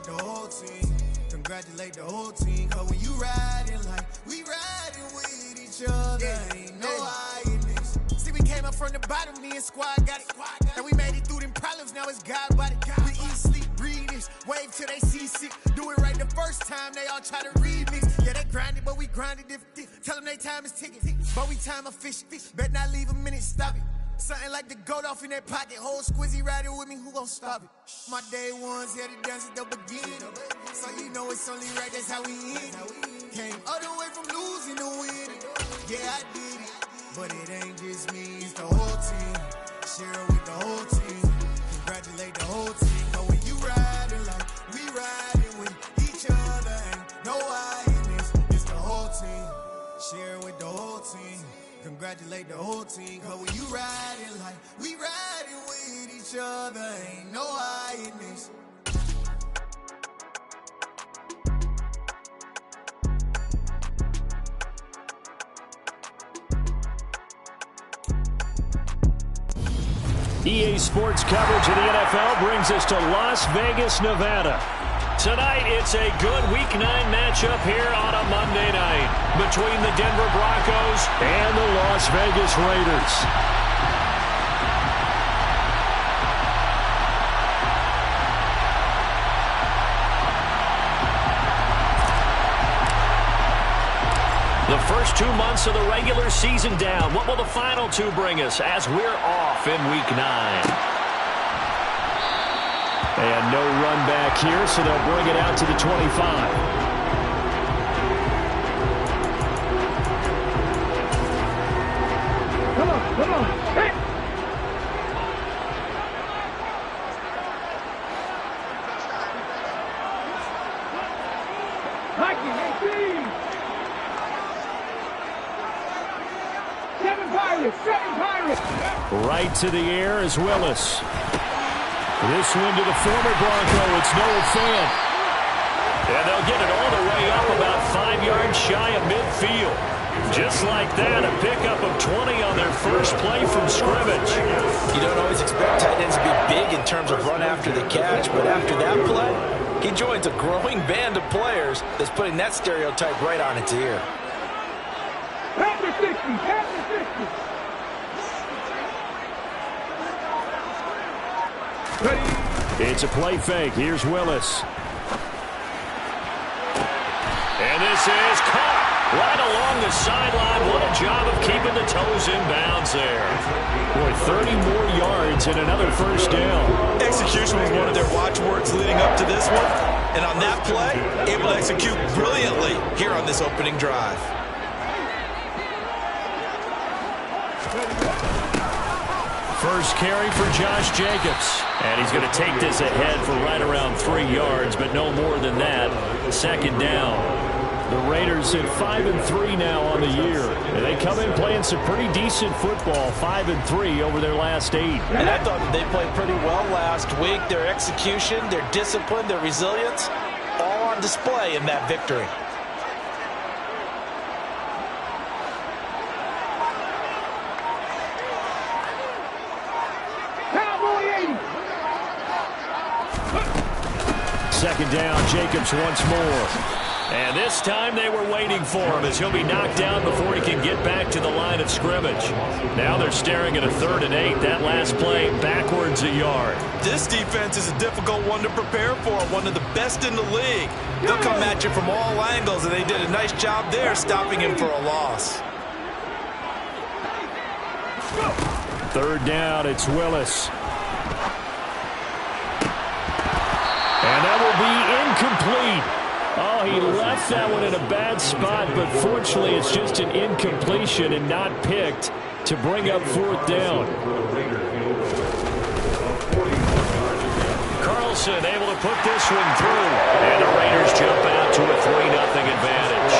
the whole team. Congratulate the whole team. Cause when you riding like we riding with each other, ain't no hiding this. See, we came up from the bottom, me and squad got it. And we made it through them problems, now it's God body. We eat, sleep, breathe this. Wave till they see sick. Do it right the first time, they all try to remix. Yeah, they grinded, but we grinded different. Tell them they time is ticking. But we time a fish. Bet not leave a minute, stop it. Something like the goat off in that pocket. Whole squizzy riding with me, who gon' stop it? My day ones had to dance at the beginning. So you know it's only right, that's how we end. Came all the way from losing to winning. Yeah, I did it. But it ain't just me, it's the whole team. Share it with the whole team. Congratulate the whole team. But when you riding like we riding with each other, ain't no hiding this. It's the whole team. Share it with the whole team. Congratulate the whole team. Cause when you riding like we riding with each other, ain't no hiding this. EA Sports coverage of the NFL brings us to Las Vegas, Nevada. Tonight, it's a good Week 9 matchup here on a Monday night between the Denver Broncos and the Las Vegas Raiders. The first 2 months of the regular season down. What will the final two bring us as we're off in Week 9? And no run back here, so they'll bring it out to the 25. Come on. Hey. Seven Pirates. Right to the air is Willis. This one to the former Bronco. It's Noah Fant. And they'll get it all the way up about 5 yards shy of midfield. Just like that, a pickup of 20 on their first play from scrimmage. You don't always expect tight ends to be big in terms of run after the catch, but after that play, he joins a growing band of players that's putting that stereotype right on its ear. After 60, after 60. It's a play fake. Here's Willis. And this is caught right along the sideline. What a job of keeping the toes in bounds there. Boy, 30 more yards and another first down. Execution was one of their watchwords leading up to this one. And on that play, able to execute brilliantly here on this opening drive. First carry for Josh Jacobs. And he's going to take this ahead for right around 3 yards, but no more than that. Second down. The Raiders at 5-3 now on the year. And they come in playing some pretty decent football, 5-3 over their last 8. And I thought that they played pretty well last week. Their execution, their discipline, their resilience, all on display in that victory. Second down, Jacobs once more. And this time they were waiting for him as he'll be knocked down before he can get back to the line of scrimmage. Now they're staring at a 3rd and 8. That last play backwards a yard. This defense is a difficult one to prepare for, one of the best in the league. They'll come at you from all angles, and they did a nice job there stopping him for a loss. 3rd down, it's Willis. And that will be incomplete. Oh, he left that one in a bad spot, but fortunately it's just an incompletion and not picked to bring up 4th down. Carlson able to put this one through. And the Raiders jump out to a 3-0 advantage.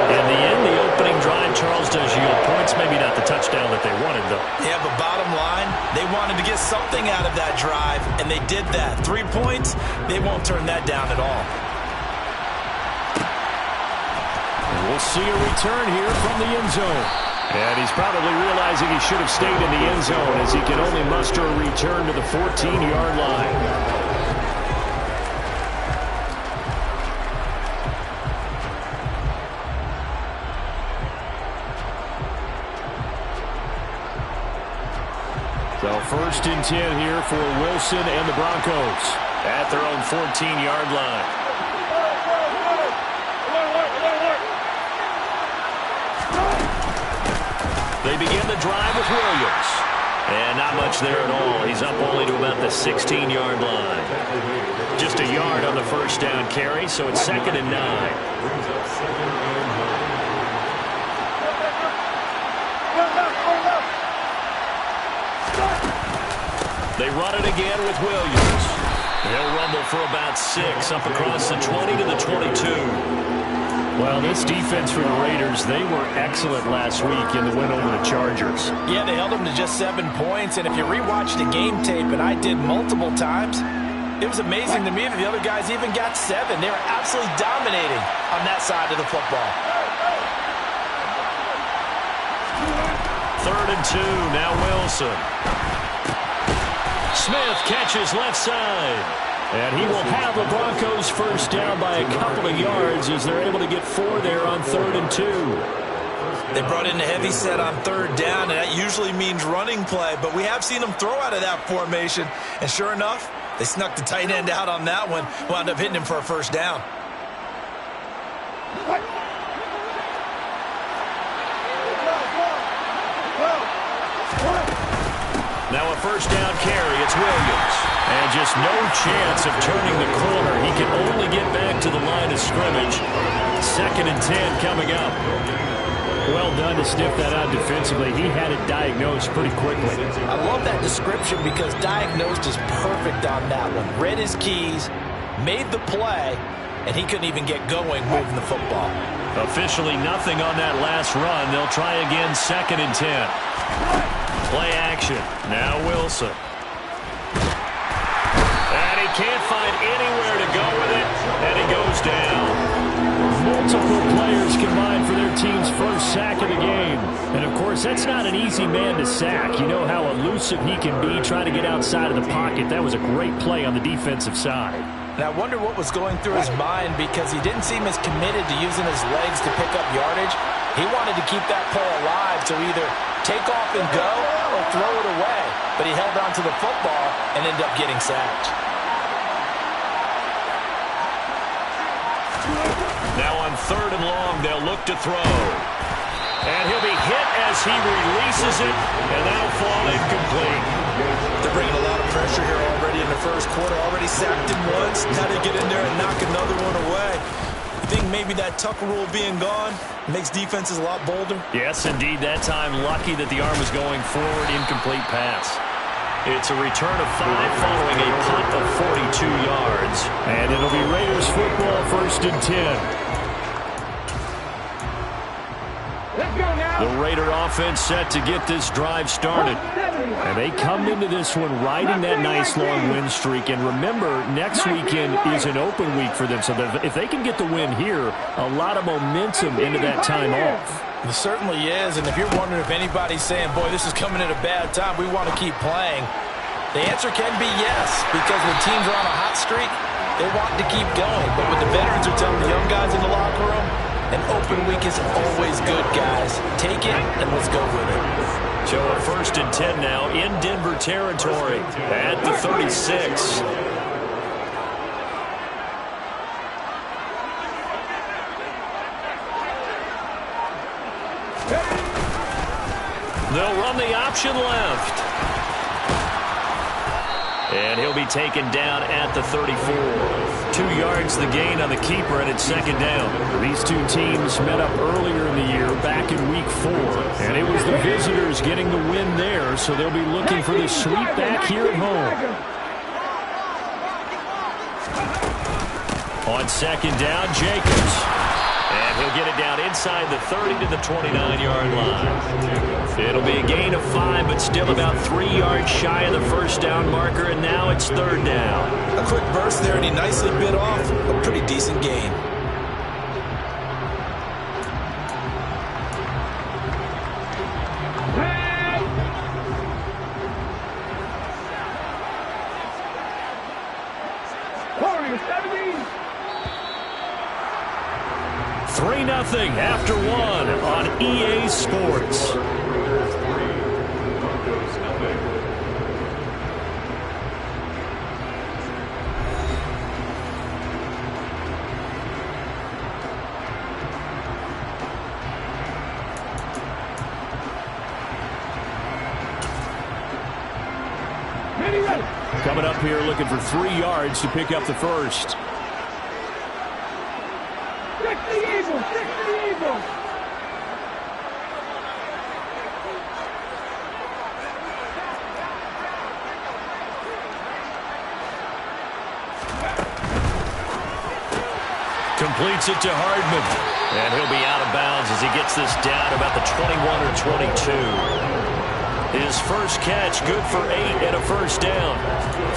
In the end, the opening drive, Charles, does yield points. Maybe not the touchdown that they wanted, though. Yeah, but bottom line, they wanted to get something out of that drive, and they did that. 3 points, they won't turn that down at all. We'll see a return here from the end zone. And he's probably realizing he should have stayed in the end zone as he can only muster a return to the 14-yard line. First and 10 here for Wilson and the Broncos at their own 14-yard line. They begin the drive with Williams. And not much there at all. He's up only to about the 16-yard line. Just a yard on the first down carry, so it's 2nd and 9. They run it again with Williams. He'll rumble for about 6 up across the 20 to the 22. Well, this defense for the Raiders, they were excellent last week in the win over the Chargers. Yeah, they held them to just 7 points, and if you rewatch the game tape, and I did multiple times, it was amazing to me that the other guys even got 7. They were absolutely dominating on that side of the football. 3rd and 2, now Wilson. Smith catches left side. And he will have the Broncos first down by a couple of yards as they're able to get 4 there on 3rd and 2. They brought in a heavy set on 3rd down, and that usually means running play, but we have seen them throw out of that formation. And sure enough, they snuck the tight end out on that one, wound up hitting him for a first down. Now a first down carry, it's Williams. And just no chance of turning the corner. He can only get back to the line of scrimmage. 2nd and 10 coming up. Well done to sniff that out defensively. He had it diagnosed pretty quickly. I love that description because diagnosed is perfect on that one. Read his keys, made the play, and he couldn't even get going moving the football. Officially nothing on that last run. They'll try again 2nd and 10. Play action. Now Wilson. And he can't find anywhere to go with it. And he goes down. Multiple players combined for their team's first sack of the game. And, of course, that's not an easy man to sack. You know how elusive he can be trying to get outside of the pocket. That was a great play on the defensive side. And I wonder what was going through his mind because he didn't seem as committed to using his legs to pick up yardage. He wanted to keep that play alive, so either take off and go or throw it away. But he held on to the football and ended up getting sacked. Now on 3rd and long, they'll look to throw. And he'll be hit as he releases it, and that'll fall incomplete. They're bringing a lot of pressure here already in the first quarter. Already sacked him once. Now they get in there and knock another one away. You think maybe that Tucker rule being gone makes defenses a lot bolder? Yes, indeed. That time, lucky that the arm was going forward. Incomplete pass. It's a return of 5 following a punt of 42 yards. And it'll be Raiders football 1st and 10. Let's go now. The Raider offense set to get this drive started. And they come into this one riding that nice long win streak. And remember, next weekend is an open week for them. So if they can get the win here, a lot of momentum into that time off. It certainly is, and if you're wondering if anybody's saying, boy, this is coming at a bad time, we want to keep playing, the answer can be yes, because when teams are on a hot streak, they want to keep going. But what the veterans are telling the young guys in the locker room, an open week is always good, guys. Take it, and let's go with it. So a 1st and 10 now in Denver territory at the 36. They'll run the option left. And he'll be taken down at the 34. 2 yards the gain on the keeper, and it's 2nd down. These two teams met up earlier in the year, back in Week 4. And it was the visitors getting the win there, so they'll be looking for the sweep back here at home. On 2nd down, Jacobs. And he'll get it down inside the 30 to the 29-yard line. It'll be a gain of 5, but still about 3 yards shy of the first down marker, and now it's 3rd down. A quick burst there, and he nicely bit off a pretty decent gain. Hey! 3-0 after 1 on EA Sports. coming up here looking for 3 yards to pick up the first. Stick the Eagles! Stick the Eagles! Completes it to Hardman. And he'll be out of bounds as he gets this down about the 21 or 22. His first catch, good for 8 and a first down.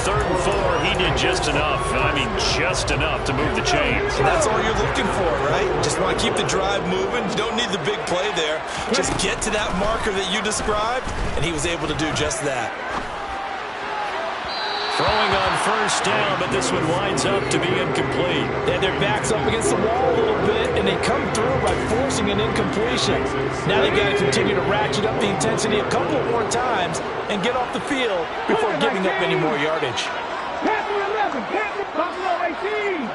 3rd and 4, he did just enough. I mean, just enough to move the chains. And that's all you're looking for, right? Just want to keep the drive moving. You don't need the big play there. Just get to that marker that you described, and he was able to do just that. Throwing on first down, but this one winds up to be incomplete. They had their backs up against the wall a little bit, and they come through by forcing an incompletion. Now they've got to continue to ratchet up the intensity a couple more times and get off the field before giving up any more yardage. Panther 11, Panther Buffalo 18.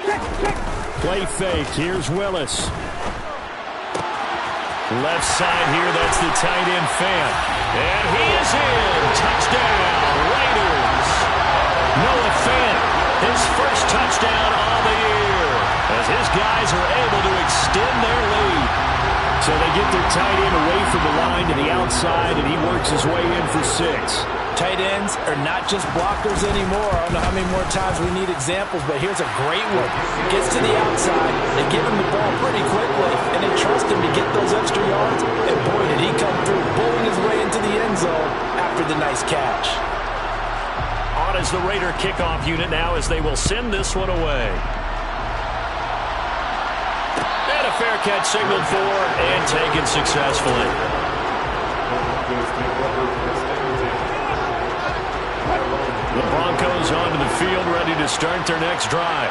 Check. Play fake. Here's Willis. Left side here, that's the tight end Fant. And he is in. Touchdown, Raiders. Noah Fant, his first touchdown on the year, as his guys are able to extend their lead. So they get their tight end away from the line to the outside, and he works his way in for 6. Tight ends are not just blockers anymore. I don't know how many more times we need examples, but here's a great one. Gets to the outside, they give him the ball pretty quickly, and they trust him to get those extra yards, and boy, did he come through, bowling his way into the end zone after the nice catch. On is the Raider kickoff unit now as they will send this one away. And a fair catch signaled for and taken successfully. The Broncos onto the field, ready to start their next drive.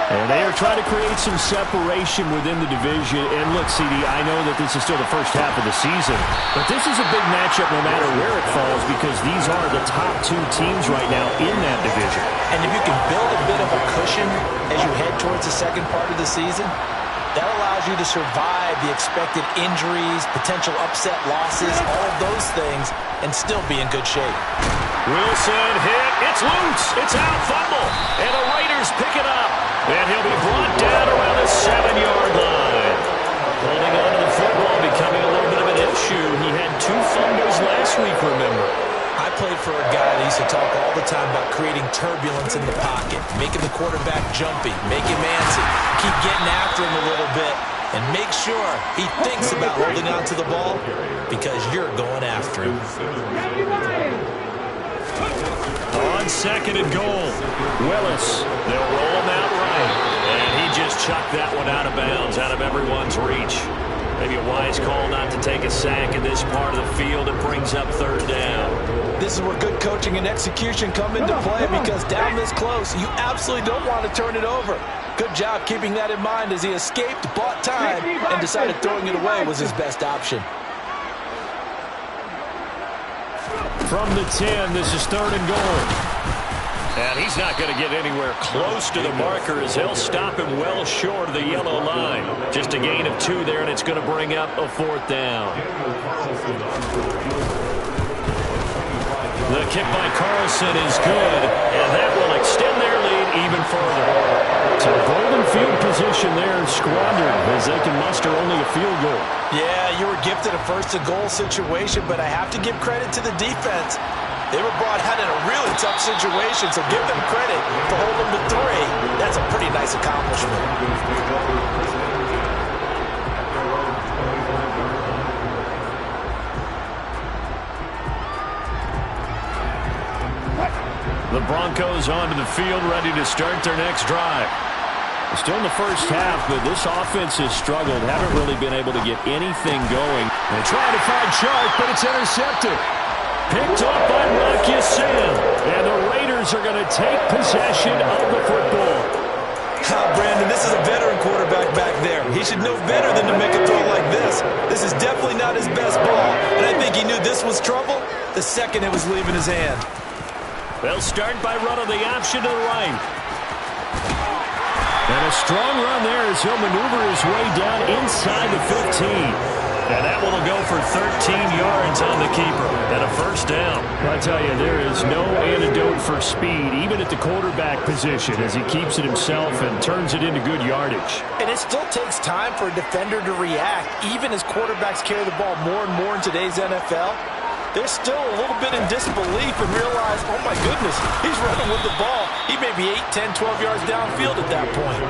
And they are trying to create some separation within the division. And look, CD, I know that this is still the first half of the season, but this is a big matchup no matter where it falls because these are the top 2 teams right now in that division. And if you can build a bit of a cushion as you head towards the second part of the season, that allows you to survive the expected injuries, potential upset losses, all of those things, and still be in good shape. Wilson hit. It's loose. It's out. Fumble. And the Raiders pick it up. And he'll be brought down around the 7-yard line. Holding on to the football becoming a little bit of an issue. He had 2 fumbles last week, remember. I played for a guy that used to talk all the time about creating turbulence in the pocket, making the quarterback jumpy, make him antsy, keep getting after him a little bit, and make sure he thinks about holding on to the ball because you're going after him. On 2nd and goal, Willis. They'll roll him out right. And he just chucked that one out of bounds, out of everyone's reach. Maybe a wise call not to take a sack in this part of the field. It brings up 3rd down. This is where good coaching and execution come into play because down this close, you absolutely don't want to turn it over. Good job keeping that in mind as he escaped, bought time, and decided throwing it away was his best option. From the 10, this is 3rd and goal. And he's not going to get anywhere close to the marker as he'll stop him well short of the yellow line. Just a gain of 2 there, and it's going to bring up a 4th down. The kick by Carlson is good, and that will extend their lead even further. So golden field position there squandered as they can muster only a field goal. Yeah, you were gifted a 1st and goal situation, but I have to give credit to the defense. They were brought out in a really tough situation, so give them credit for holding them to 3. That's a pretty nice accomplishment. The Broncos onto the field, ready to start their next drive. Still in the first half, but this offense has struggled. Haven't really been able to get anything going. They try to find Chark, but it's intercepted. Picked up by Rock Ya-Sin. And the Raiders are going to take possession of the football. Brandon, this is a veteran quarterback back there. He should know better than to make a throw like this. This is definitely not his best ball, and I think he knew this was trouble the second it was leaving his hand. They'll start by running the option to the right. And a strong run there as he'll maneuver his way down inside the 15. And that one will go for 13 yards on the keeper and a first down. I tell you, there is no antidote for speed, even at the quarterback position, as he keeps it himself and turns it into good yardage. And it still takes time for a defender to react, even as quarterbacks carry the ball more and more in today's NFL. They're still a little bit in disbelief and realize, oh my goodness, he's running with the ball. He may be 8, 10, 12 yards downfield at that point.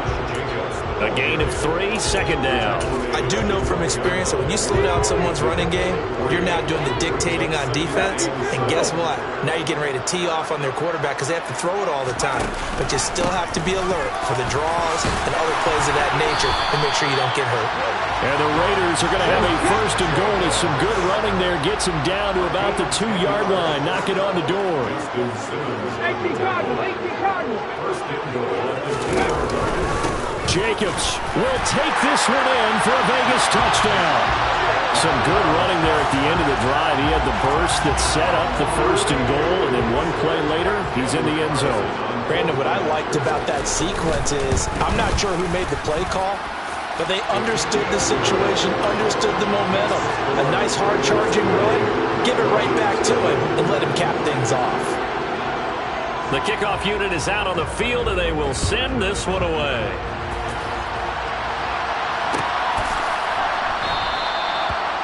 A gain of 3, second down. I do know from experience that when you slow down someone's running game, you're now doing the dictating on defense. And guess what? Now you're getting ready to tee off on their quarterback because they have to throw it all the time. But you still have to be alert for the draws and other plays of that nature and make sure you don't get hurt. And the Raiders are going to have a first and goal as some good running there gets him down to about the 2-yard line. Knock it on the door. 18 Cardinals. Jacobs will take this one in for a Vegas touchdown. Some good running there at the end of the drive. He had the burst that set up the first and goal, and then one play later, he's in the end zone. Brandon, what I liked about that sequence is I'm not sure who made the play call, but they understood the situation, understood the momentum. A nice hard-charging run, give it right back to him, and let him cap things off. The kickoff unit is out on the field, and they will send this one away.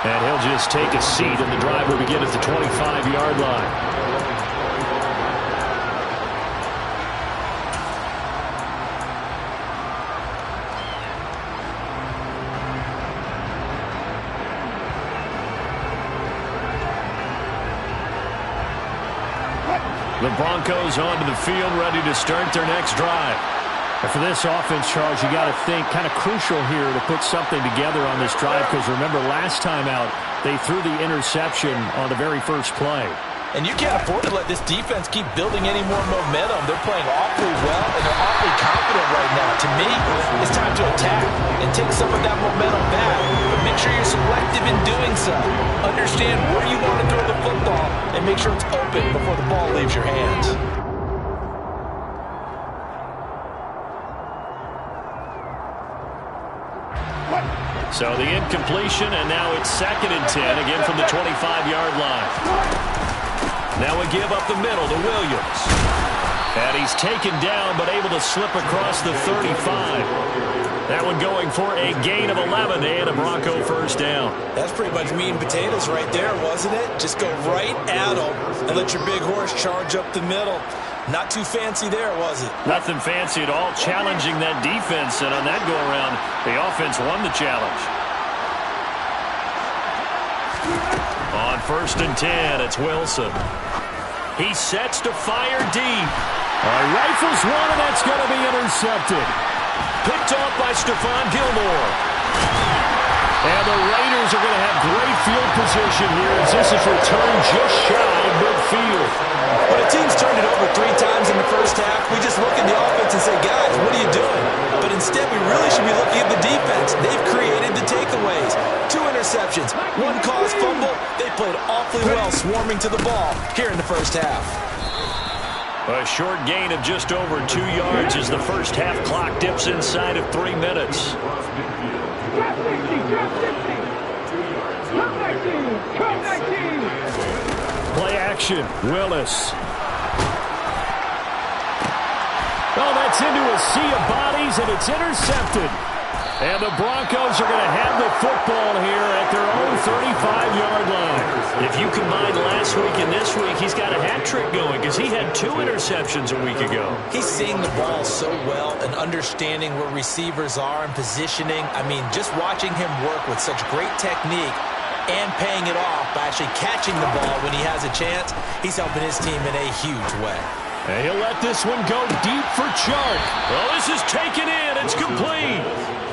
And he'll just take a seat, and the drive will begin at the 25-yard line. The Broncos onto the field, ready to start their next drive. And for this offense, Charles, you got to think kind of crucial here to put something together on this drive, because remember last time out they threw the interception on the very first play. And you can't afford to let this defense keep building any more momentum. They're playing awfully well, and they're awfully confident right now. To me, it's time to attack and take some of that momentum back. But make sure you're selective in doing so. Understand where you want to throw the football and make sure it's open before the ball leaves your hands. So the incompletion, and now it's 2nd and 10, again from the 25-yard line. Now we give up the middle to Williams. And he's taken down, but able to slip across the 35. That one going for a gain of 11 and a Bronco first down. That's pretty much meat and potatoes right there, wasn't it? Just go right at them and let your big horse charge up the middle. Not too fancy there, was it? Nothing fancy at all, challenging that defense, and on that go-around, the offense won the challenge. On 1st and 10, it's Wilson. He sets to fire deep. Rifles one, and that's going to be intercepted. Picked off by Stephon Gilmore. And the Raiders are going to have great field position here as this is returned just shy of midfield. When a team's turned it over 3 times in the first half, we just look at the offense and say, guys, what are you doing? But instead, we really should be looking at the defense. They've created the takeaways. 2 interceptions, 1 caused fumble. They played awfully well swarming to the ball here in the first half. A short gain of just over 2 yards as the first half clock dips inside of 3 minutes. Drop 60, drop 60. Come 19, come 19. Play action, Willis. Oh, that's into a sea of bodies, and it's intercepted. And the Broncos are going to have the football here at their own 35-yard line. If you combine last week and this week, he's got a hat trick going because he had 2 interceptions a week ago. He's seeing the ball so well and understanding where receivers are and positioning. I mean, just watching him work with such great technique and paying it off by actually catching the ball when he has a chance, he's helping his team in a huge way. And he'll let this one go deep for Chark. Well, this is taken in. It's complete.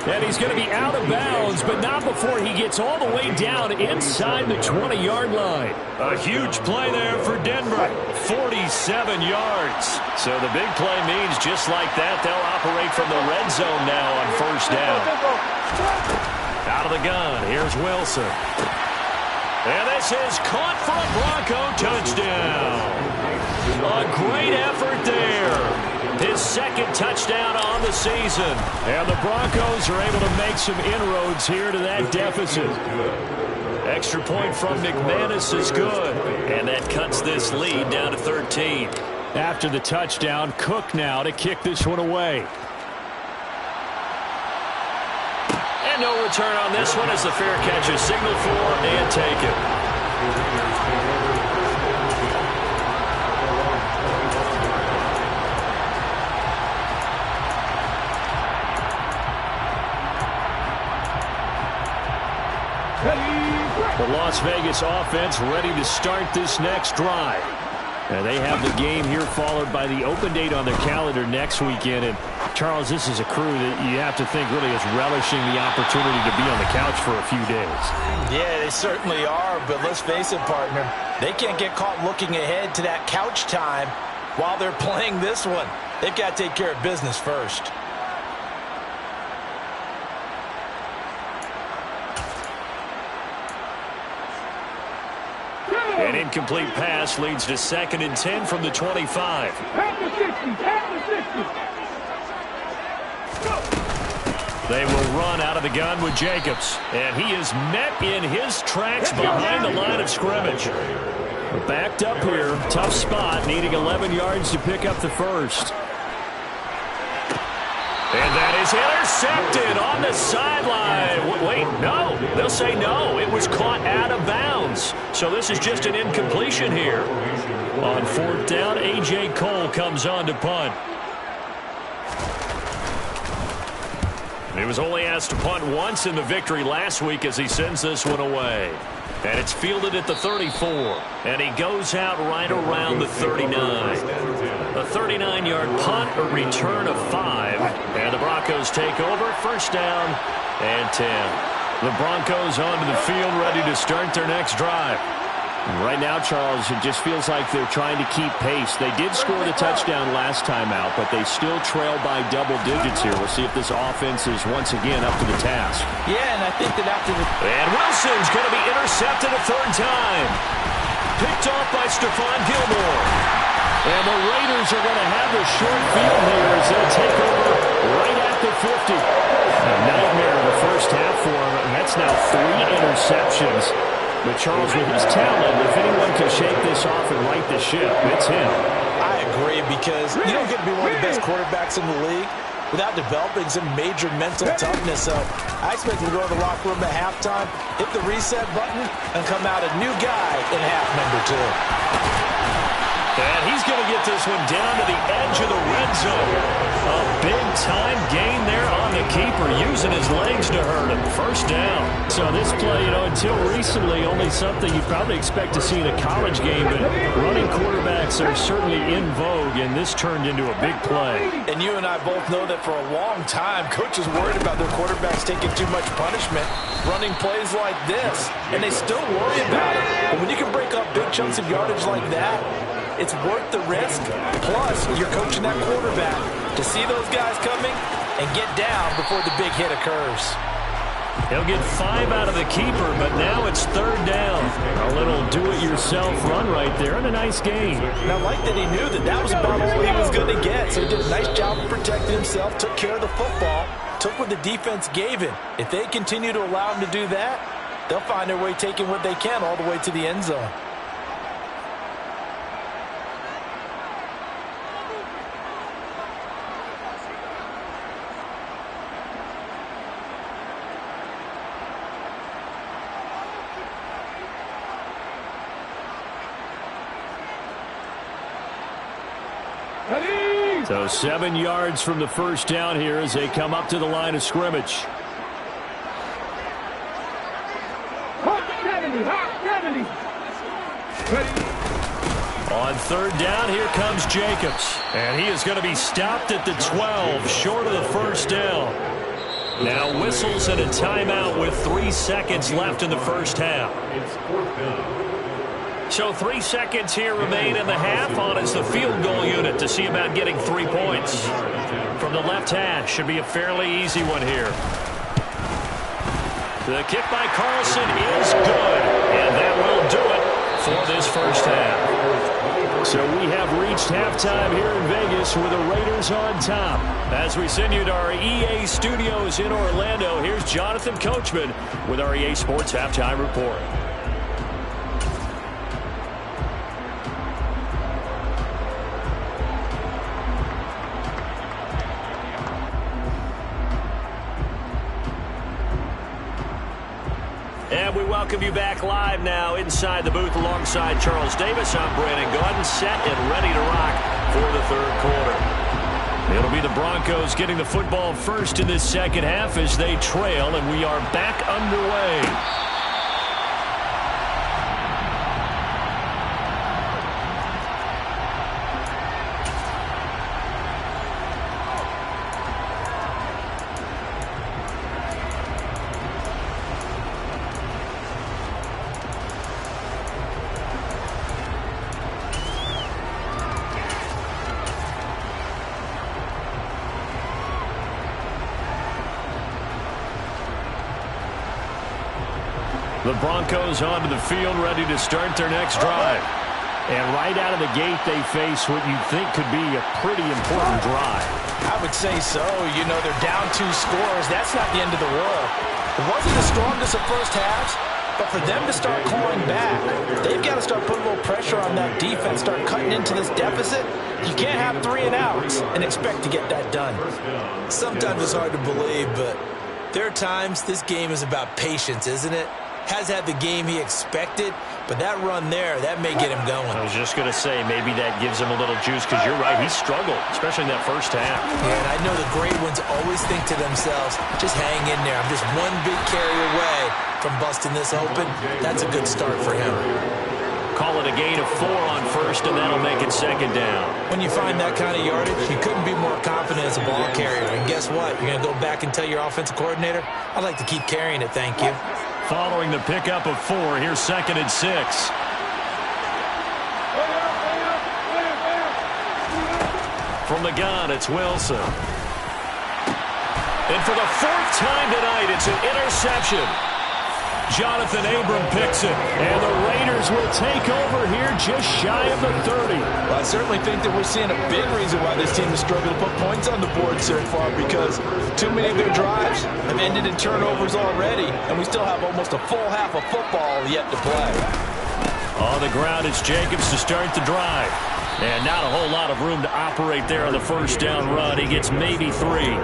And he's going to be out of bounds, but not before he gets all the way down inside the 20-yard line. A huge play there for Denver. 47 yards. So the big play means just like that, they'll operate from the red zone now on first down. Out of the gun, here's Wilson. And this is caught for a Bronco touchdown. A great effort there. His 2nd touchdown on the season. And the Broncos are able to make some inroads here to that deficit. Extra point from McManus is good. And that cuts this lead down to 13. After the touchdown, Cook now to kick this one away. And no return on this one as the fair catch is signaled for and taken. The Las Vegas offense ready to start this next drive. And they have the game here followed by the open date on their calendar next weekend. And, Charles, this is a crew that you have to think really is relishing the opportunity to be on the couch for a few days. Yeah, they certainly are. But let's face it, partner, they can't get caught looking ahead to that couch time while they're playing this one. They've got to take care of business first. An incomplete pass leads to 2nd and 10 from the 25. At the 60, at the 60. They will run out of the gun with Jacobs. And he is met in his tracks behind the line of scrimmage. Backed up here, tough spot, needing 11 yards to pick up the first. And that is intercepted on the sideline. Wait, no. They'll say no. It was caught out of bounds. So this is just an incompletion here. On 4th down, A.J. Cole comes on to punt. He was only asked to punt once in the victory last week as he sends this one away. And it's fielded at the 34. And he goes out right around the 39. A 39-yard punt, a return of 5. And the Broncos take over. 1st down and 10. The Broncos onto the field ready to start their next drive. Right now, Charles, it just feels like they're trying to keep pace. They did score the touchdown last time out, but they still trail by double digits here. We'll see if this offense is once again up to the task. Yeah, and I think that after the... And Wilson's going to be intercepted a 3rd time. Picked off by Stephon Gilmore. And the Raiders are going to have a short field here as they'll take over right at the 50. A nightmare of the first half for him, and that's now 3 interceptions. But, Charles, with his talent, if anyone can shake this off and right the ship, it's him. I agree, because you don't get to be one of the best quarterbacks in the league without developing some major mental toughness. So I expect him to go to the locker room at halftime, hit the reset button, and come out a new guy in half number 2. And he's going to get this one down to the edge of the red zone. A big-time gain there on the keeper, using his legs to hurt him. 1st down. So this play, until recently, only something you'd probably expect to see in a college game, but running quarterbacks are certainly in vogue, and this turned into a big play. And you and I both know that for a long time, coaches worried about their quarterbacks taking too much punishment, running plays like this, and they still worry about it. But when you can break up big chunks of yardage like that, it's worth the risk. Plus, you're coaching that quarterback to see those guys coming and get down before the big hit occurs. He'll get 5 out of the keeper, but now it's 3rd down. A little do-it-yourself run right there and a nice gain. And I like that he knew that that was about all he was going to get. So he did a nice job of protecting himself, took care of the football, took what the defense gave him. If they continue to allow him to do that, they'll find their way taking what they can all the way to the end zone. So 7 yards from the 1st down here as they come up to the line of scrimmage. Hot 70, hot 70. On 3rd down, here comes Jacobs. And he is going to be stopped at the 12, short of the 1st down. Now whistles and a timeout with 3 seconds left in the 1st half. It's 4th down. So 3 seconds here remain in the half on as the field goal unit to see about getting 3 points. From the left hash, should be a fairly easy one here. The kick by Carlson is good, and that will do it for this 1st half. So we have reached halftime here in Vegas with the Raiders on top. As we send you to our EA studios in Orlando, here's Jonathan Coachman with our EA Sports Halftime Report. And we welcome you back live now inside the booth alongside Charles Davis. I'm Brandon Gaudin, set and ready to rock for the third quarter. It'll be the Broncos getting the football first in this second half as they trail, and we are back underway. The Broncos onto the field, ready to start their next drive. And right out of the gate, they face what you'd think could be a pretty important drive. I would say so. You know, they're down 2 scores. That's not the end of the world. It wasn't the strongest of first halves, but for them to start clawing back, they've got to start putting a little pressure on that defense, start cutting into this deficit. You can't have 3 and outs and expect to get that done. Sometimes it's hard to believe, but there are times this game is about patience, isn't it? Has had the game he expected, but that run there, that may get him going. I was just going to say, maybe that gives him a little juice, because you're right, he struggled, especially in that first half. Yeah, and I know the great ones always think to themselves, just hang in there. I'm just one big carry away from busting this open. That's a good start for him. Call it a gain of 4 on first, and that'll make it second down. When you find that kind of yardage, you couldn't be more confident as a ball carrier. And guess what? You're going to go back and tell your offensive coordinator, I'd like to keep carrying it, thank you. Following the pickup of 4, here's 2nd and 6. From the gun, it's Wilson. And for the 4th time tonight, it's an interception. Jonathan Abram picks it, and the Raiders will take over here just shy of the 30. Well, I certainly think that we're seeing a big reason why this team has struggled to put points on the board so far, because too many of their drives have ended in turnovers already, and we still have almost a full half of football yet to play. On the ground, it's Jacobs to start the drive. And not a whole lot of room to operate there on the first down run. He gets maybe 3.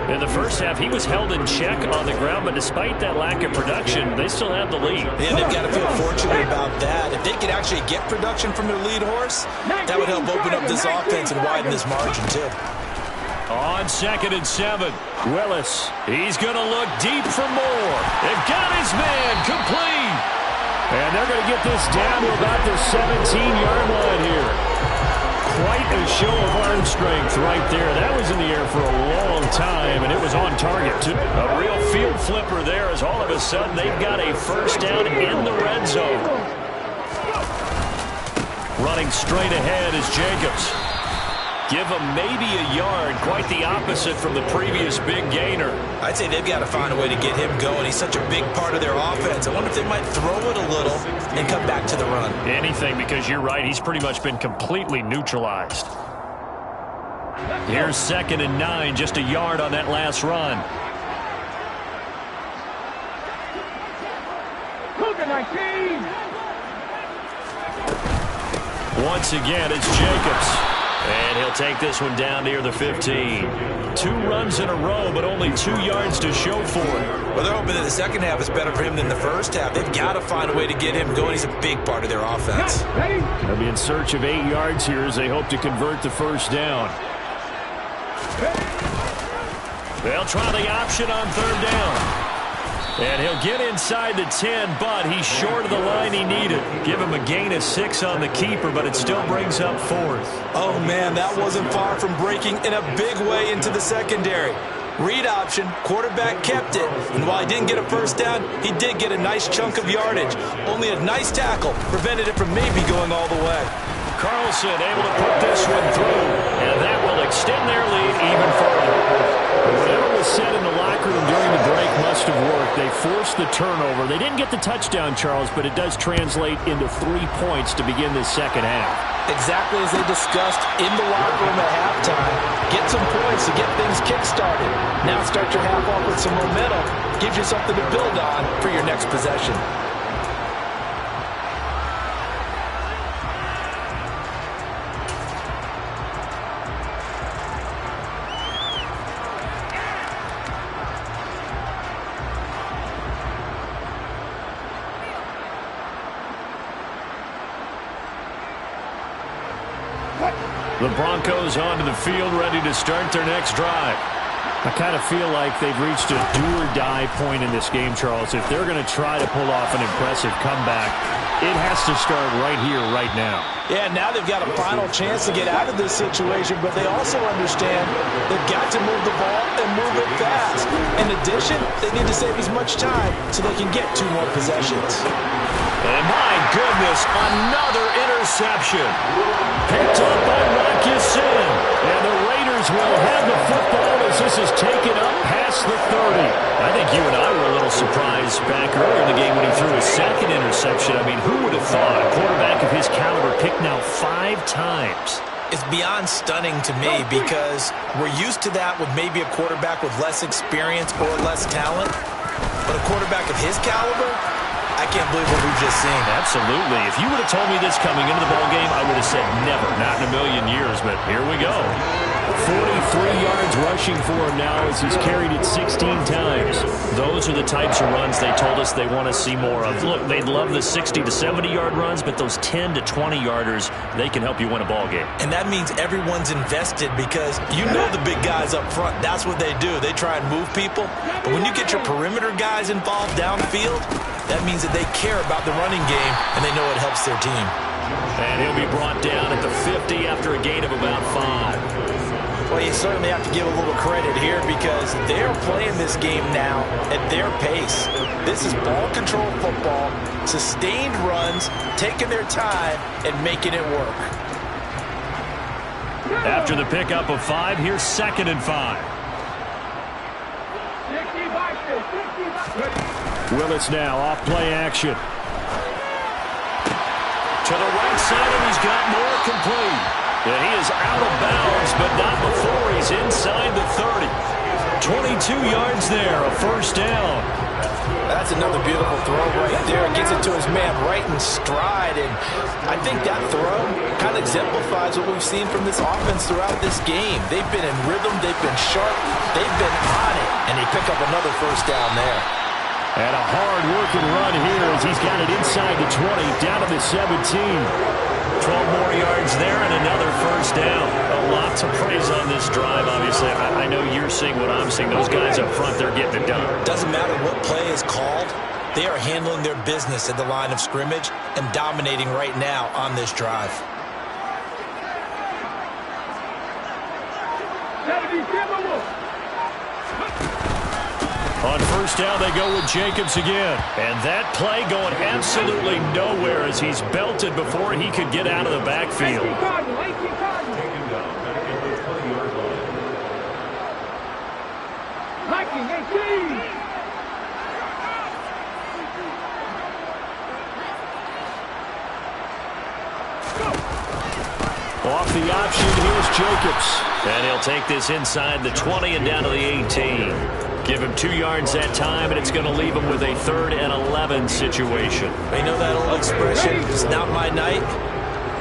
In the first half, he was held in check on the ground, but despite that lack of production, they still have the lead. Yeah, they've got to feel fortunate about that. If they could actually get production from their lead horse, that would help open up this offense and widen this margin, too. On 2nd and 7, Willis. He's going to look deep for more. They've got his man complete. And they're going to get this down to about the 17-yard line here. Quite a show of arm strength right there. That was in the air for a long time, and it was on target, too. A real field flipper there as all of a sudden they've got a first down in the red zone. Running straight ahead is Jacobs. Give him maybe a yard, quite the opposite from the previous big gainer. I'd say they've got to find a way to get him going. He's such a big part of their offense. I wonder if they might throw it a little and come back to the run. Anything, because you're right, he's pretty much been completely neutralized. Here's 2nd and 9, just a yard on that last run. Once again, it's Jacobs. And he'll take this one down near the 15. 2 runs in a row, but only 2 yards to show for it. Well, they're hoping that the second half is better for him than the first half. They've got to find a way to get him going. He's a big part of their offense. They'll be in search of 8 yards here as they hope to convert the first down. They'll try the option on 3rd down. And he'll get inside the 10, but he's short of the line he needed. Give him a gain of 6 on the keeper, but it still brings up 4th. Oh, man, that wasn't far from breaking in a big way into the secondary. Read option, quarterback kept it, and while he didn't get a first down, he did get a nice chunk of yardage. Only a nice tackle prevented it from maybe going all the way. Carlson able to put this one through, and that will extend their lead even further. Whatever was said in the locker room during the break must have worked. They forced the turnover. They didn't get the touchdown, Charles, but it does translate into 3 points to begin this second half. Exactly as they discussed in the locker room at halftime. Get some points to get things kick-started. Now start your half off with some momentum. Gives you something to build on for your next possession. The Broncos onto the field, ready to start their next drive. I kind of feel like they've reached a do-or-die point in this game, Charles. If they're going to try to pull off an impressive comeback, it has to start right here, right now. Yeah, now they've got a final chance to get out of this situation, but they also understand they've got to move the ball and move it fast. In addition, they need to save as much time so they can get 2 more possessions. And my goodness, another interception. Picked up by Rocky Sin. And the Raiders will have the football as this is taken up past the 30. I think you and I were a little surprised back earlier in the game when he threw his second interception. I mean, who would have thought a quarterback of his caliber picked now 5 times? It's beyond stunning to me because we're used to that with maybe a quarterback with less experience or less talent. But a quarterback of his caliber, I can't believe what we've just seen. Absolutely. If you would have told me this coming into the ballgame, I would have said never, not in a million years, but here we go. 43 yards rushing for him now as he's carried it 16 times. Those are the types of runs they told us they want to see more of. Look, they'd love the 60 to 70-yard runs, but those 10 to 20-yarders, they can help you win a ballgame. And that means everyone's invested because you know the big guys up front, that's what they do. They try and move people. But when you get your perimeter guys involved downfield, that means that they care about the running game and they know it helps their team. And he'll be brought down at the 50 after a gain of about 5. Well, you certainly have to give a little credit here because they're playing this game now at their pace. This is ball control football, sustained runs, taking their time and making it work. After the pickup of 5, here's 2nd and 5. Willis now off play action. To the right side, and he's got more complete. And he is out of bounds, but not before he's inside the 30. 22 yards there, a first down. That's another beautiful throw right there. Gets it to his man right in stride. And I think that throw kind of exemplifies what we've seen from this offense throughout this game. They've been in rhythm. They've been sharp. They've been on it. And they pick up another first down there. And a hard-working run here as he's got it inside the 20, down to the 17. 12 more yards there and another first down. A lot to praise on this drive, obviously. I know you're seeing what I'm seeing. Those guys up front, they're getting it done. Doesn't matter what play is called. They are handling their business at the line of scrimmage and dominating right now on this drive. On first down, they go with Jacobs again. And that play going absolutely nowhere as he's belted before he could get out of the backfield. Off the option, here's Jacobs. And he'll take this inside the 20 and down to the 18. Give him 2 yards that time, and it's going to leave him with a 3rd and 11 situation. You know that old expression, it's not my night?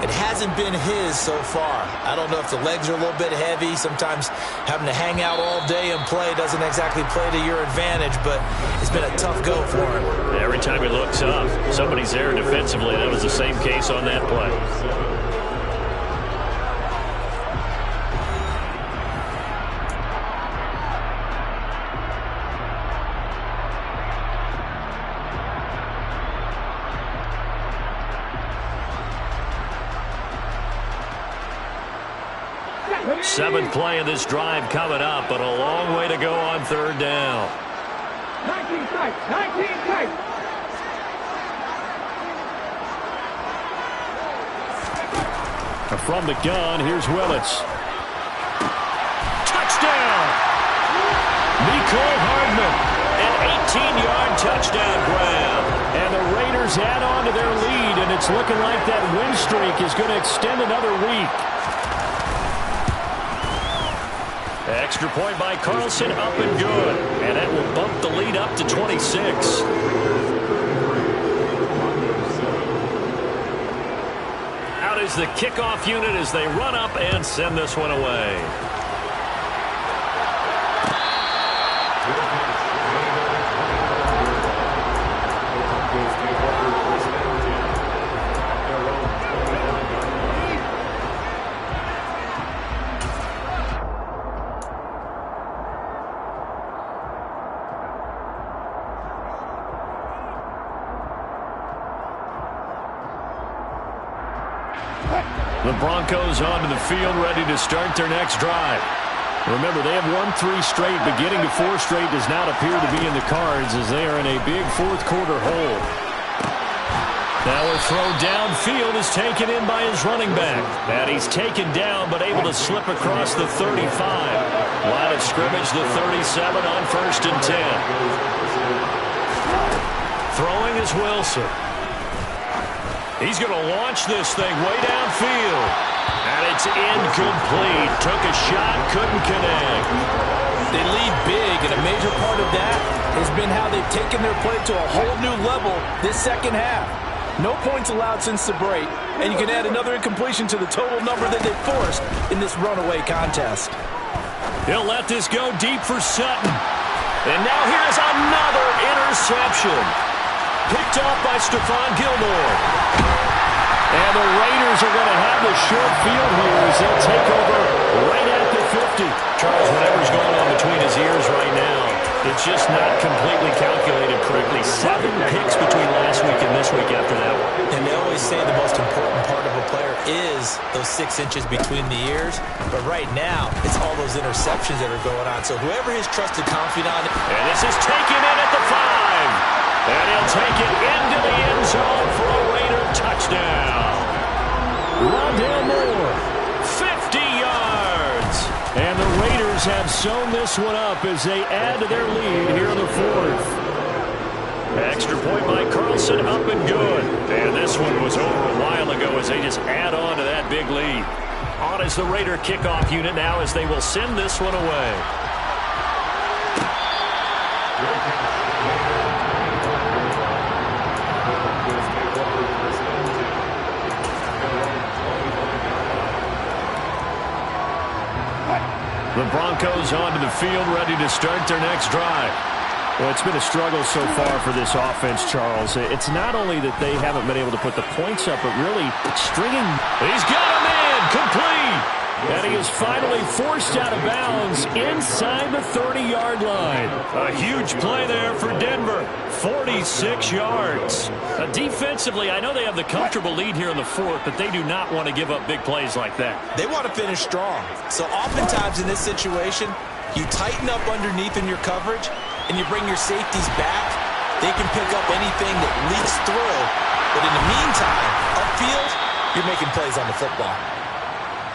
It hasn't been his so far. I don't know if the legs are a little bit heavy. Sometimes having to hang out all day and play doesn't exactly play to your advantage, but it's been a tough go for him. Every time he looks up, somebody's there defensively. That was the same case on that play. Seventh play of this drive coming up, but a long way to go on 3rd down. 19 tight. From the gun, here's Willis. Touchdown! Mecole Hardman, an 15-yard touchdown grab. And the Raiders add on to their lead, and it's looking like that win streak is going to extend another week. Extra point by Carlson, up and good. And that will bump the lead up to 26. Out is the kickoff unit as they run up and send this one away. The Broncos onto the field, ready to start their next drive. Remember, they have won 3 straight, but getting to 4 straight does not appear to be in the cards as they are in a big fourth-quarter hole. Now a throw downfield is taken in by his running back. And he's taken down, but able to slip across the 35. Line of scrimmage, the 37 on 1st and 10. Throwing is Wilson. He's going to launch this thing way downfield. And it's incomplete. Took a shot, couldn't connect. They lead big, and a major part of that has been how they've taken their play to a whole new level this second half. No points allowed since the break, and you can add another incompletion to the total number that they forced in this runaway contest. He'll let this go deep for Sutton. And now here's another interception. Picked off by Stephon Gilmore. And the Raiders are going to have the short field here as they'll take over right at the 50. Charles, whatever's going on between his ears right now, it's just not completely calculated correctly. 7 picks between last week and this week after that one. And they always say the most important part of a player is those 6 inches between the ears. But right now, it's all those interceptions that are going on. So whoever his trusted confidant. And this is taken in at the 5. And he'll take it into the end zone for a Raider touchdown. Rondale Moore, 50 yards. And the Raiders have sewn this one up as they add to their lead here in the 4th. Extra point by Carlson, up and good. And this one was over a while ago as they just add on to that big lead. On is the Raider kickoff unit now as they will send this one away. The Broncos onto the field, ready to start their next drive. Well, it's been a struggle so far for this offense, Charles. It's not only that they haven't been able to put the points up, but really stringing. He's got him in, complete. And he is finally forced out of bounds inside the 30-yard line. A huge play there for Denver. 46 yards. Defensively, I know they have the comfortable lead here in the 4th, but they do not want to give up big plays like that. They want to finish strong. So oftentimes in this situation, you tighten up underneath in your coverage, and you bring your safeties back. They can pick up anything that leaks through. But in the meantime, upfield, you're making plays on the football.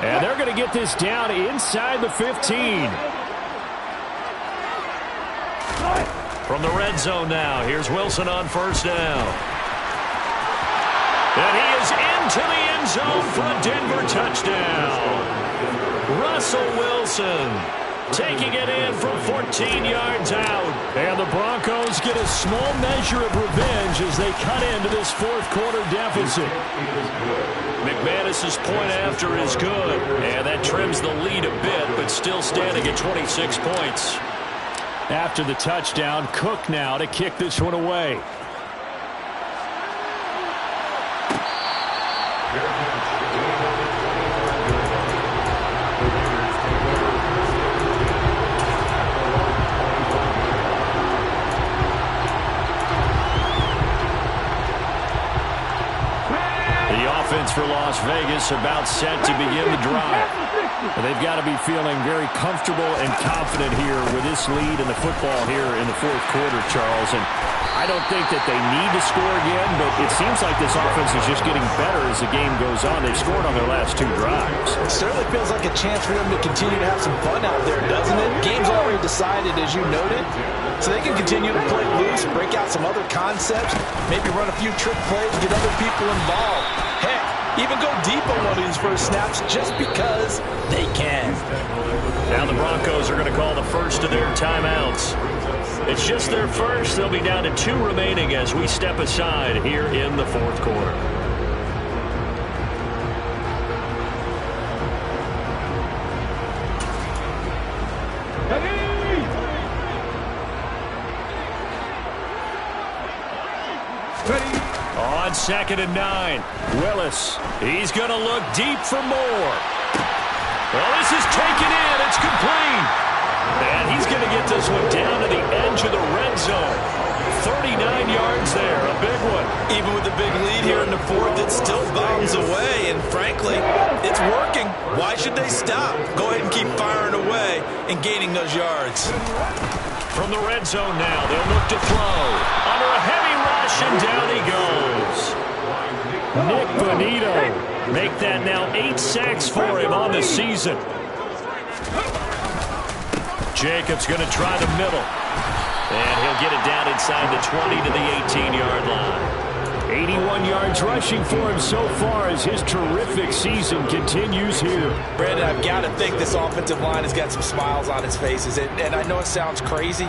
And they're going to get this down inside the 15. From the red zone now, here's Wilson on 1st down. And he is into the end zone for a Denver touchdown. Russell Wilson taking it in from 14 yards out. And the Broncos get a small measure of revenge as they cut into this 4th-quarter deficit. McManus's point after is good. And that trims the lead a bit, but still standing at 26 points. After the touchdown, Cook now to kick this one away. For Las Vegas about set to begin the drive. They've got to be feeling very comfortable and confident here with this lead in the football here in the 4th quarter, Charles. And I don't think that they need to score again, but it seems like this offense is just getting better as the game goes on. They've scored on their last 2 drives. It certainly feels like a chance for them to continue to have some fun out there, doesn't it? Game's already decided, as you noted. so they can continue to play loose, break out some other concepts, maybe run a few trick plays, get other people involved. Heck, even go deep on one of these first snaps just because they can. Now the Broncos are going to call the first of their timeouts. It's just their first. They'll be down to 2 remaining as we step aside here in the fourth quarter. On 2nd and 9, Willis. He's going to look deep for more. Well, this is taken in. It's complete. And he's going to get this one down to the edge of the red zone. 39 yards there, a big one. Even with the big lead here in the fourth, it still bounds away. And frankly, it's working. Why should they stop? Go ahead and keep firing away and gaining those yards. From the red zone now, they'll look to throw. Under a heavy rush, and down he goes. Nick Bonito. Make that now 8 sacks for him on the season. Jacobs going to try the middle. And he'll get it down inside the 20 to the 18-yard line. 81 yards rushing for him so far as his terrific season continues here. Brandon, I've got to think this offensive line has got some smiles on its faces. And I know it sounds crazy,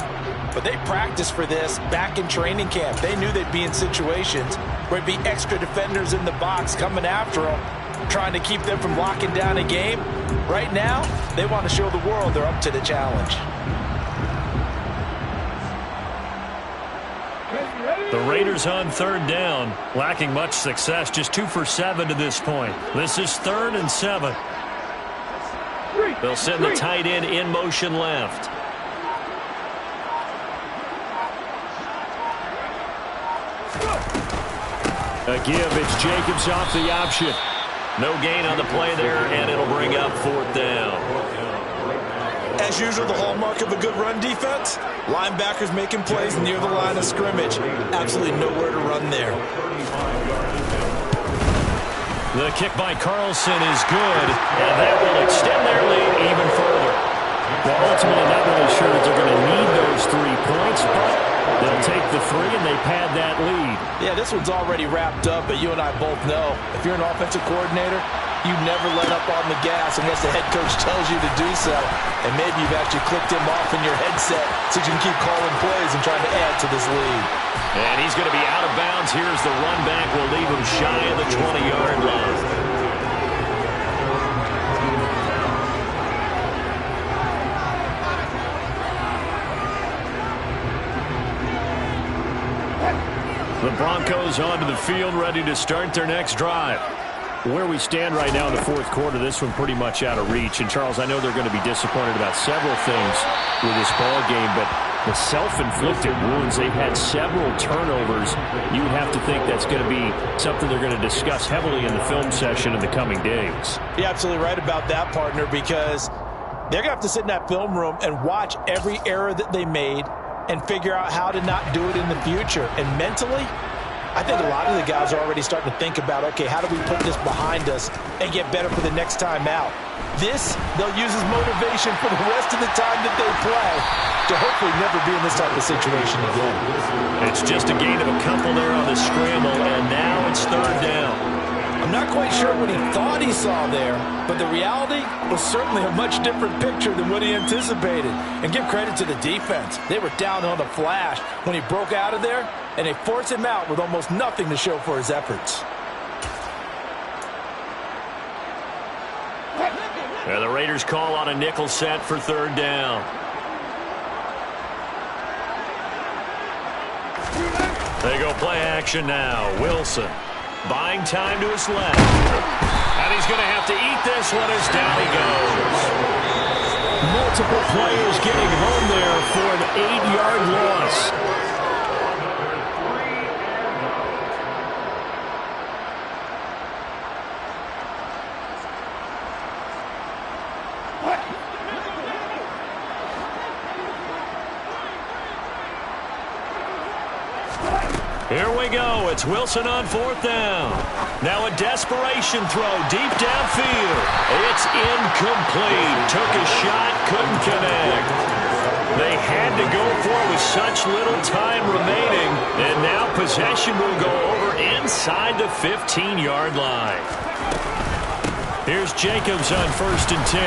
but they practiced for this back in training camp. They knew they'd be in situations where it'd be extra defenders in the box coming after them, trying to keep them from locking down a game. Right now, they want to show the world they're up to the challenge. The Raiders on 3rd down, lacking much success, just 2 for 7 to this point. This is 3rd and 7. They'll send the tight end in motion left. A give, it's Jacobs off the option. No gain on the play there, and it'll bring up 4th down. As usual, the hallmark of a good run defense, linebackers making plays near the line of scrimmage. Absolutely nowhere to run there. The kick by Carlson is good, and that will extend their lead even further. Well, ultimately, not really sure that they're going to need those 3 points, but they'll take the 3 and they pad that lead. Yeah, this one's already wrapped up, but you and I both know if you're an offensive coordinator, you never let up on the gas unless the head coach tells you to do so. And maybe you've actually clicked him off in your headset so you can keep calling plays and trying to add to this lead. And he's going to be out of bounds. Here's the run back. Will leave him shy of the 20-yard line. The Broncos onto the field, ready to start their next drive. Where we stand right now in the fourth quarter, this one pretty much out of reach. And, Charles, I know they're going to be disappointed about several things with this ball game, but the self-inflicted wounds, they've had several turnovers. You would have to think that's going to be something they're going to discuss heavily in the film session in the coming days. You're absolutely right about that, partner, because they're going to have to sit in that film room and watch every error that they made and figure out how to not do it in the future. And mentally, I think a lot of the guys are already starting to think about, okay, how do we put this behind us and get better for the next time out? This, they'll use as motivation for the rest of the time that they play to hopefully never be in this type of situation again. It's just a gain of a couple there on the scramble, and now it's 3rd down. I'm not quite sure what he thought he saw there, but the reality was certainly a much different picture than what he anticipated. And give credit to the defense. They were down on the flash when he broke out of there, and they forced him out with almost nothing to show for his efforts. And the Raiders call on a nickel set for 3rd down. They go play action now. Wilson buying time to his left. And he's going to have to eat this one as down he goes. Multiple players getting home there for an 8-yard loss. Here we go. It's Wilson on 4th down. Now a desperation throw deep downfield. It's incomplete. Took a shot, couldn't connect. They had to go for it with such little time remaining. And now possession will go over inside the 15-yard line. Here's Jacobs on 1st and 10.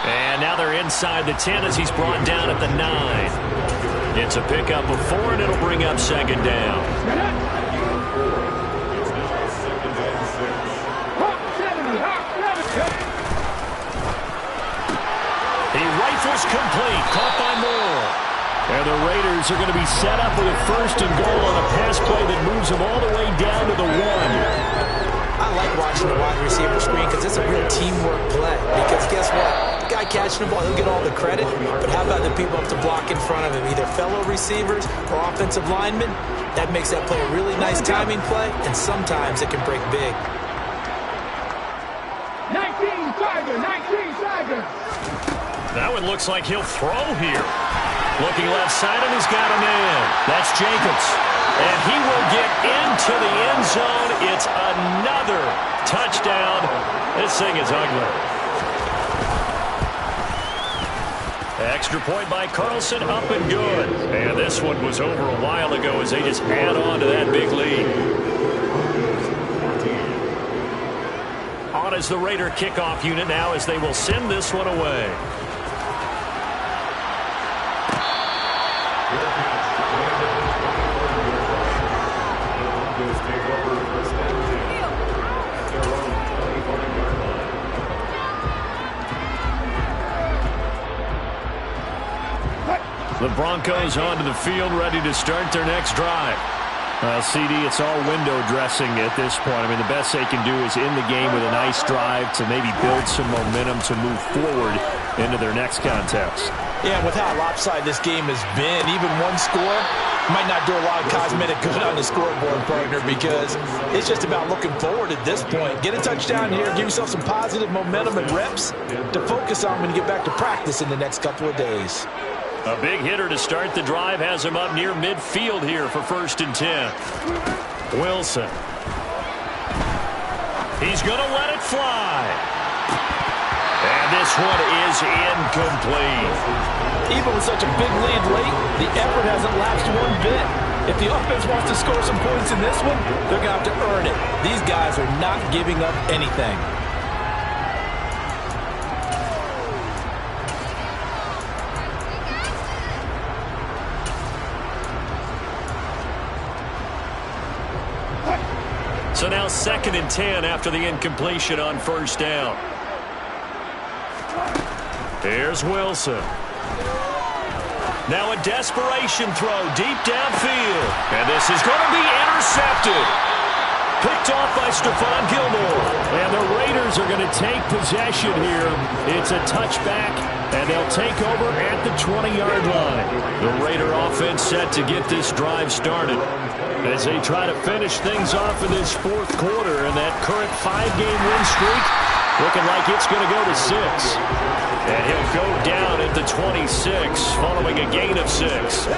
And now they're inside the 10 as he's brought down at the 9. It's a pickup of 4, and it'll bring up 2nd down. He rifles complete, caught by Moore. And the Raiders are going to be set up with a 1st and goal on a pass play that moves them all the way down to the 1. I like watching the wide receiver screen because it's a real teamwork play. Because guess what? The guy catching the ball, he'll get all the credit. But how about the people up to block in front of him, either fellow receivers or offensive linemen? That makes that play a really nice timing play, and sometimes it can break big. 19 Tiger, 19 Tiger. That one looks like he'll throw here. Looking left side, and he's got a man. That's Jacobs. And he will get into the end zone. It's another touchdown. This thing is ugly. Extra point by Carlson, up and good. And this one was over a while ago as they just add on to that big lead. On is the Raider kickoff unit now as they will send this one away. The Broncos onto the field, ready to start their next drive. CD, it's all window dressing at this point. I mean, the best they can do is in the game with a nice drive to maybe build some momentum to move forward into their next contest. Yeah, with how lopsided this game has been, even one score might not do a lot of cosmetic good on the scoreboard, partner, because it's just about looking forward at this point. Get a touchdown here, give yourself some positive momentum and reps to focus on when you get back to practice in the next couple of days. A big hitter to start the drive has him up near midfield here for 1st and 10. Wilson. He's going to let it fly. And this one is incomplete. Even with such a big lead late, the effort hasn't lapsed one bit. If the offense wants to score some points in this one, they're going to have to earn it. These guys are not giving up anything. So now 2nd and 10 after the incompletion on 1st down. Here's Wilson. Now a desperation throw deep downfield. And this is going to be intercepted. Picked off by Stephon Gilmore. And the Raiders are going to take possession here. It's a touchback, and they'll take over at the 20-yard line. The Raider offense set to get this drive started as they try to finish things off in this 4th quarter, and that current 5-game win streak looking like it's going to go to 6. And he'll go down at the 26 following a gain of 6.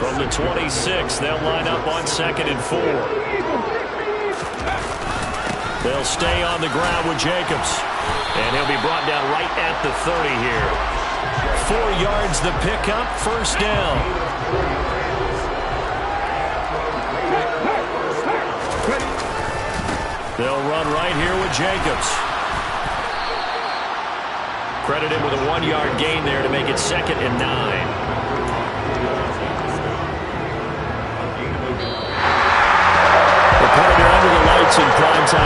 From the 26, they'll line up on 2nd and 4. They'll stay on the ground with Jacobs. And he'll be brought down right at the 30 here. 4 yards the pickup, 1st down. They'll run right here with Jacobs. Credited with a 1-yard gain there to make it 2nd and 9. The Predator under the lights in prime time.